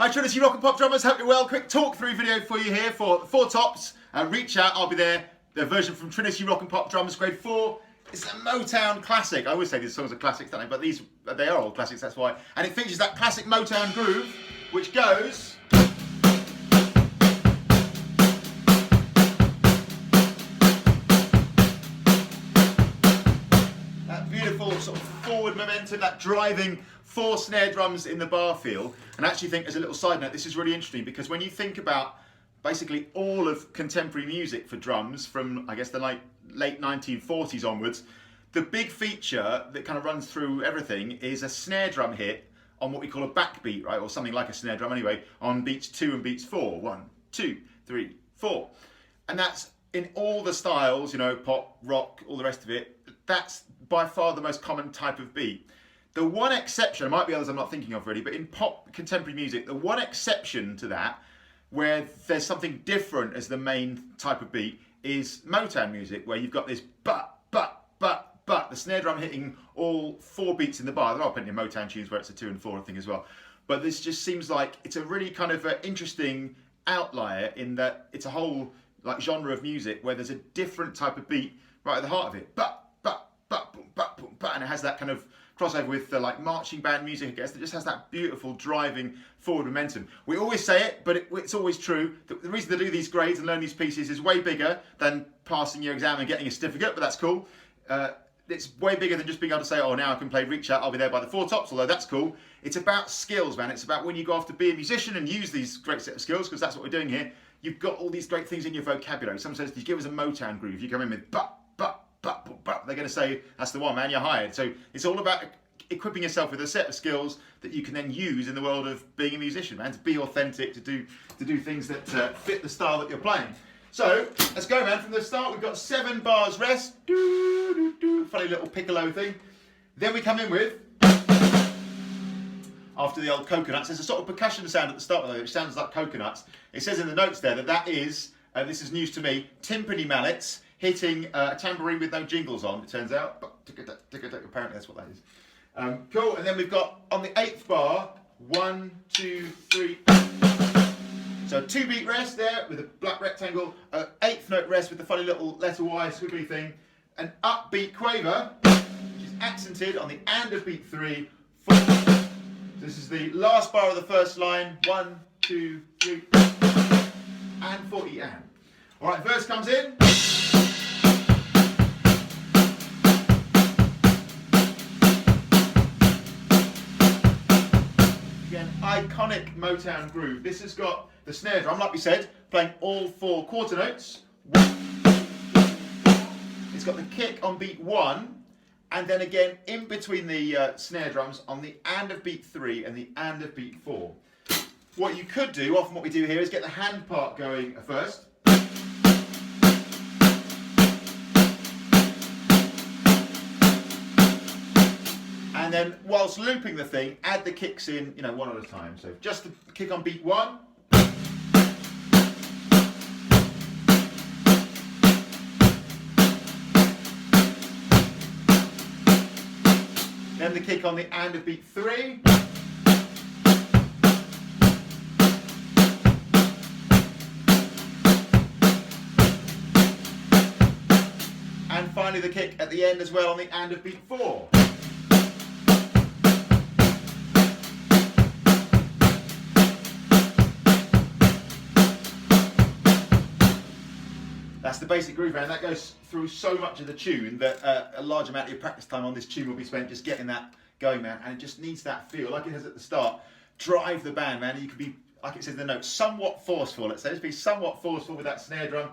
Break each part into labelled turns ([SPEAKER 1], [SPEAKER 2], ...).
[SPEAKER 1] Hi Trinity Rock and Pop Drummers, hope you're well. Quick talk through video for you here for 4 tops. Reach out, I'll be there. The version from Trinity Rock and Pop Drummers, grade 4. It's a Motown classic. I always say these songs are classics, don't they? But they are all classics, that's why. And it features that classic Motown groove, which goes... that beautiful sort of forward momentum, that driving 4 snare drums in the bar feel. And I actually think, as a little side note, this is really interesting because when you think about basically all of contemporary music for drums from, I guess, the late 1940s onwards, the big feature that kind of runs through everything is a snare drum hit on what we call a backbeat, right? Or something like a snare drum anyway, on beats 2 and beats 4. 1, 2, 3, 4. And that's in all the styles, you know, pop, rock, all the rest of it. That's by far the most common type of beat. The one exception, there might be others I'm not thinking of really, but in pop contemporary music, the one exception to that, where there's something different as the main type of beat, is Motown music, where you've got this but, the snare drum hitting all 4 beats in the bar. There are plenty of Motown tunes where it's a 2 and 4 thing as well. But this just seems like it's a really kind of interesting outlier in that it's a whole like genre of music where there's a different type of beat right at the heart of it. And it has that kind of crossover with like marching band music, I guess, that just has that beautiful driving forward momentum. We always say it, but it's always true. The reason to do these grades and learn these pieces is way bigger than passing your exam and getting a certificate, but that's cool. It's way bigger than just being able to say, oh, now I can play Reach Out, I'll be there by the 4 tops, although that's cool. It's about skills, man. It's about when you go off to be a musician and use these great set of skills, because that's what we're doing here. You've got all these great things in your vocabulary. Someone says, did you give us a Motown groove? You come in with they're going to say, that's the one, man, you're hired. So it's all about equipping yourself with a set of skills that you can then use in the world of being a musician, man, to be authentic, to do things that fit the style that you're playing. So let's go, man. From the start, we've got 7 bars rest, funny little piccolo thing. Then we come in with, after the old coconuts, there's a sort of percussion sound at the start of it, which sounds like coconuts. It says in the notes there that is, this is news to me, timpani mallets hitting a tambourine with no jingles on, it turns out. Apparently that's what that is. Cool, and then we've got on the 8th bar, 1, 2, 3. So 2 beat rest there with a black rectangle, 8th note rest with the funny little letter Y squiggly thing, an upbeat quaver, which is accented on the and of beat 3, 4. So this is the last bar of the first line, 1, 2, 3, and 40 and. All right, verse comes in. Iconic Motown groove. This has got the snare drum, like we said, playing all 4 quarter notes. It's got the kick on beat 1, and then again in between the snare drums on the and of beat 3 and the and of beat 4. What you could do, often what we do here, is get the hand part going first. And then, whilst looping the thing, add the kicks in, you know, one at a time. So just the kick on beat 1. Then the kick on the and of beat 3. And finally the kick at the end as well on the and of beat 4. That's the basic groove, and that goes through so much of the tune that a large amount of your practice time on this tune will be spent just getting that going, man. And it just needs that feel, like it has at the start. Drive the band, man. And you can be, like it says in the notes, somewhat forceful. Let's say, just be somewhat forceful with that snare drum.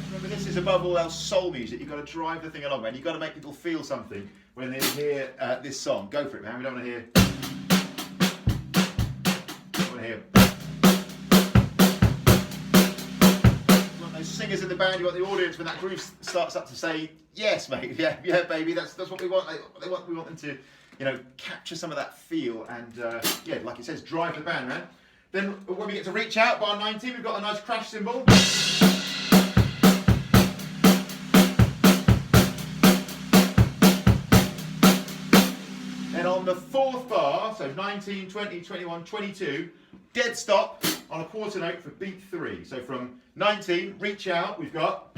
[SPEAKER 1] Remember, this is above all else soul music. You've got to drive the thing along, man. You've got to make people feel something when they hear this song. Go for it, man. We don't want to hear. Here. You want those singers in the band, you want the audience when that groove starts up to say, yes mate, yeah baby, that's what we want. We want them to, you know, capture some of that feel and yeah, like it says, drive the band, man. Then when we get to Reach Out, bar 19, we've got a nice crash cymbal. on the fourth bar, so 19, 20, 21, 22, dead stop on a quarter note for beat 3. So from 19, reach out, we've got.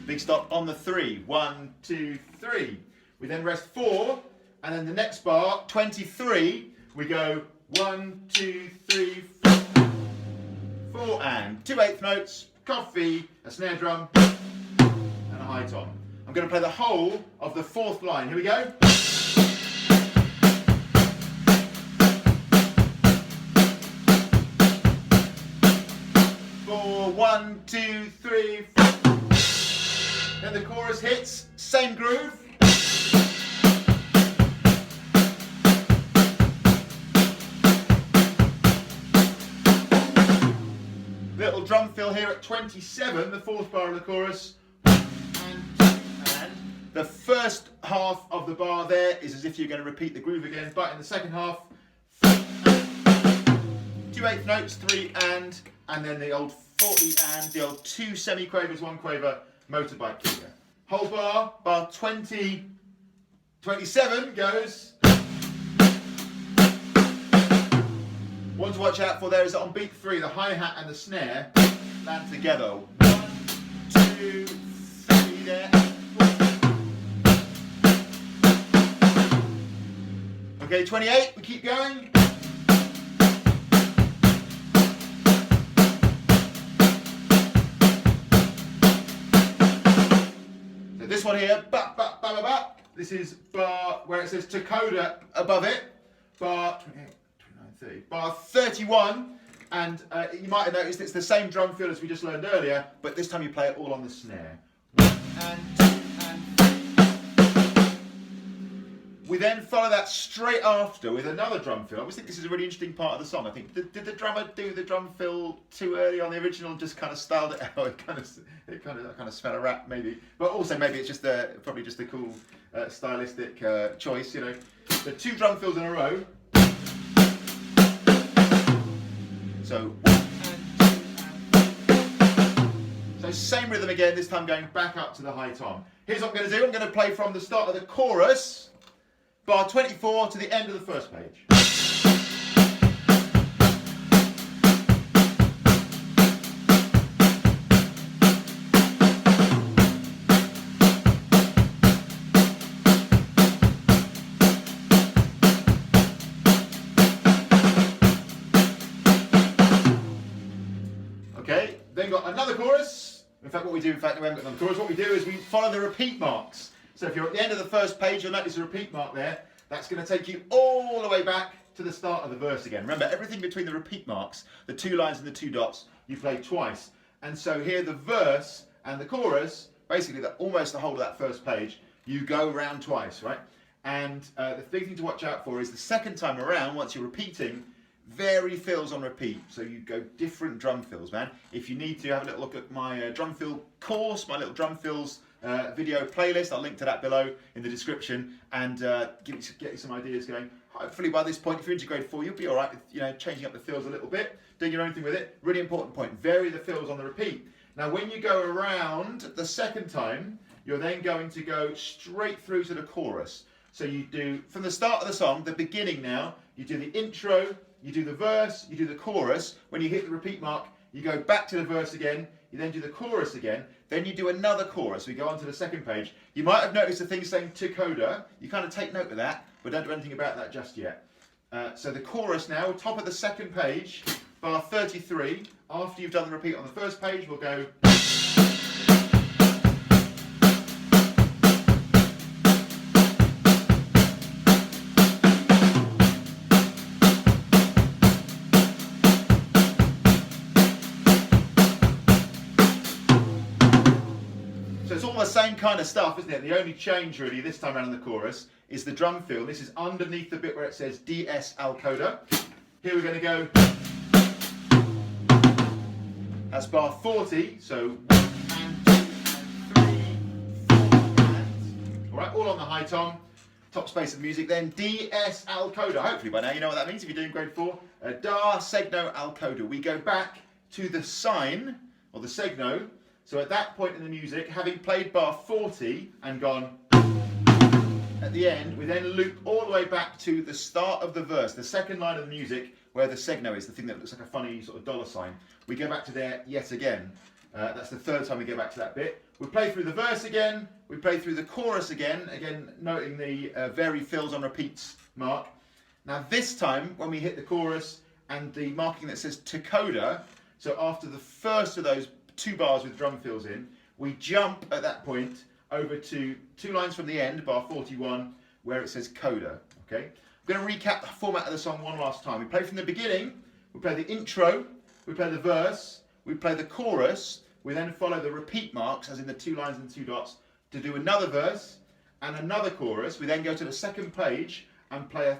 [SPEAKER 1] Big stop on the 3, 1, 2, 3. We then rest 4, and then the next bar, 23, we go 1, 2, 3, 4, 4 and 2 8th notes, coffee, a snare drum, and a high tom. I'm going to play the whole of the 4th line. Here we go. 4, 1, 2, 3, 4. Then the chorus hits, same groove. Little drum fill here at 27, the 4th bar of the chorus. And the first half of the bar there is as if you're going to repeat the groove again, but in the second half, 2 8th notes, 3 and then the old 40 and, the old 2 semi-quavers, 1 quaver, motorbike kicker. Whole bar, bar 20, 27 goes. One to watch out for there is that on beat 3, the hi-hat and the snare land together. 1, 2, 3 there. Okay, 28, we keep going. So this one here, ba, ba, ba, ba, ba. This is bar where it says to Coda above it. Bar 28. Bar 31, and you might have noticed it's the same drum fill as we just learned earlier, but this time you play it all on the snare. 1 and 2 and 3. We then follow that straight after with another drum fill. I always think this is a really interesting part of the song. I think, did the drummer do the drum fill too early on the original and just kind of styled it out? It kind of smell a rap maybe, but also maybe it's just probably just a cool stylistic choice, you know. So 2 drum fills in a row. So 1 and 2 and 3. So same rhythm again, this time going back up to the high tom. Here's what I'm going to do. I'm going to play from the start of the chorus, bar 24 to the end of the first page. Another chorus. In fact, what we do, we haven't got another chorus. What we do is we follow the repeat marks. So if you're at the end of the first page, you'll notice a repeat mark there. That's going to take you all the way back to the start of the verse again. Remember, everything between the repeat marks, the 2 lines and the 2 dots, you play twice. And so here, the verse and the chorus, basically almost the whole of that first page, you go round twice, right? And the big thing to watch out for is the second time around, once you're repeating, vary fills on repeat, so you go different drum fills, man. If you need to have a little look at my drum fill course, my little drum fills video playlist, I'll link to that below in the description, and get you some ideas going. Hopefully by this point, if you're into grade 4, you'll be all right with, you know, changing up the fills a little bit, doing your own thing with it. Really important point, vary the fills on the repeat. Now when you go around the second time, you're then going to go straight through to the chorus. So you do, from the start of the song, the beginning now, you do the intro, you do the verse, you do the chorus. When you hit the repeat mark, you go back to the verse again, you then do the chorus again, then you do another chorus. We go on to the second page. You might have noticed the thing saying to Coda. You kind of take note of that, but don't do anything about that just yet. So the chorus now, top of the second page, bar 33. After you've done the repeat on the first page, we'll go. The same kind of stuff, isn't it? The only change really this time around in the chorus is the drum fill. This is underneath the bit where it says DS Al Coda. Here we're going to go. That's bar 40. So 1 and 2 and 3, 4 and. All right, all on the high tom. Top space of music. Then DS Al Coda. Hopefully by now you know what that means if you're doing grade 4. Da Segno Al Coda. We go back to the sign. or the Segno. So at that point in the music, having played bar 40 and gone at the end, we then loop all the way back to the start of the verse, the second line of the music, where the Segno is, the thing that looks like a funny sort of dollar sign. We go back to there yet again. That's the third time we go back to that bit. We play through the verse again, we play through the chorus again noting the vary fills on repeats mark. Now this time, when we hit the chorus and the marking that says to Coda, so after the first of those 2 bars with drum fills in, we jump at that point over to 2 lines from the end, bar 41, where it says Coda. Okay, I'm going to recap the format of the song one last time. We play from the beginning, we play the intro, we play the verse, we play the chorus, we then follow the repeat marks, as in the 2 lines and 2 dots, to do another verse and another chorus. We then go to the second page and play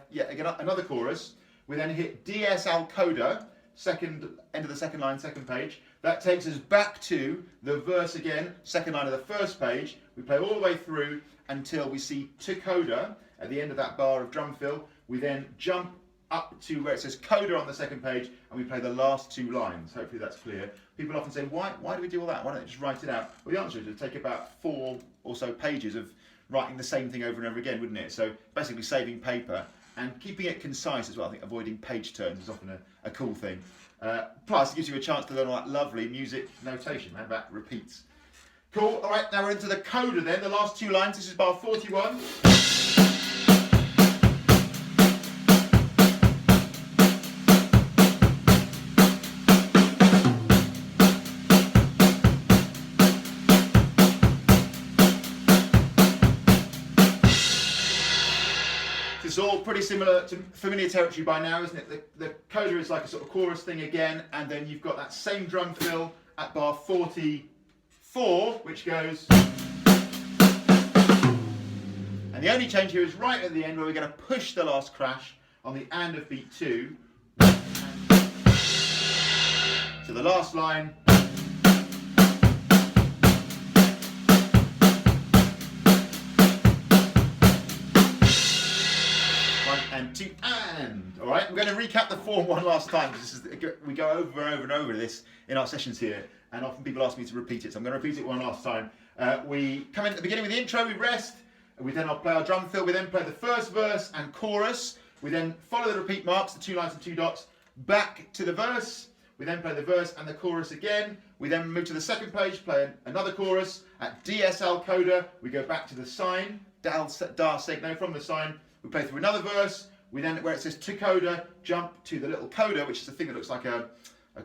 [SPEAKER 1] another chorus. We then hit DSL Coda, end of the second line, second page. That takes us back to the verse again, second line of the first page. We play all the way through until we see to Coda at the end of that bar of drum fill. We then jump up to where it says Coda on the second page, and we play the last 2 lines. Hopefully that's clear. People often say, why do we do all that? Why don't they just write it out? Well, the answer is it would take about 4 or so pages of writing the same thing over and over again, wouldn't it? So basically saving paper and keeping it concise as well. I think avoiding page turns is often a cool thing. Plus, it gives you a chance to learn all that lovely music notation. How about repeats? Cool. All right, now we're into the Coda then, the last 2 lines. This is bar 41. It's all pretty similar to familiar territory by now, isn't it? The Coda is like a sort of chorus thing again, and then you've got that same drum fill at bar 44, which goes. And the only change here is right at the end, where we're going to push the last crash on the and of beat 2 to the last line. 1 and 2 and. All right, we're going to recap the form one last time. We go over and over this in our sessions here, and often people ask me to repeat it, so I'm going to repeat it one last time. We come in at the beginning with the intro, we rest, we then play our drum fill, we then play the first verse and chorus, we then follow the repeat marks, the 2 lines and 2 dots, back to the verse, we then play the verse and the chorus again, we then move to the second page, play another chorus, at DSL Coda, we go back to the sign, Dar Segno from the sign, we play through another verse, we then, where it says to Coda, jump to the little Coda, which is the thing that looks like a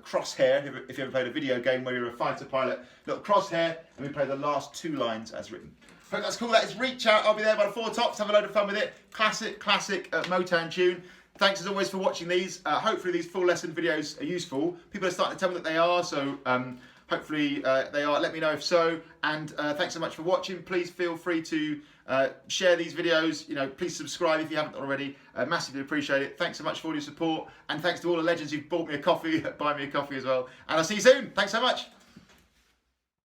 [SPEAKER 1] crosshair, if you ever played a video game where you're a fighter pilot, little crosshair, and we play the last 2 lines as written. Hope that's cool. That is Reach Out. I'll be there by the 4 tops. Have a load of fun with it. Classic Motown tune. Thanks as always for watching these. Hopefully these full lesson videos are useful. People are starting to tell me that they are, so hopefully they are. Let me know if so. And thanks so much for watching. Please feel free to share these videos. Please subscribe if you haven't already. Massively appreciate it. Thanks so much for all your support. And thanks to all the legends who've bought me a coffee, buy me a coffee as well. And I'll see you soon. Thanks so much.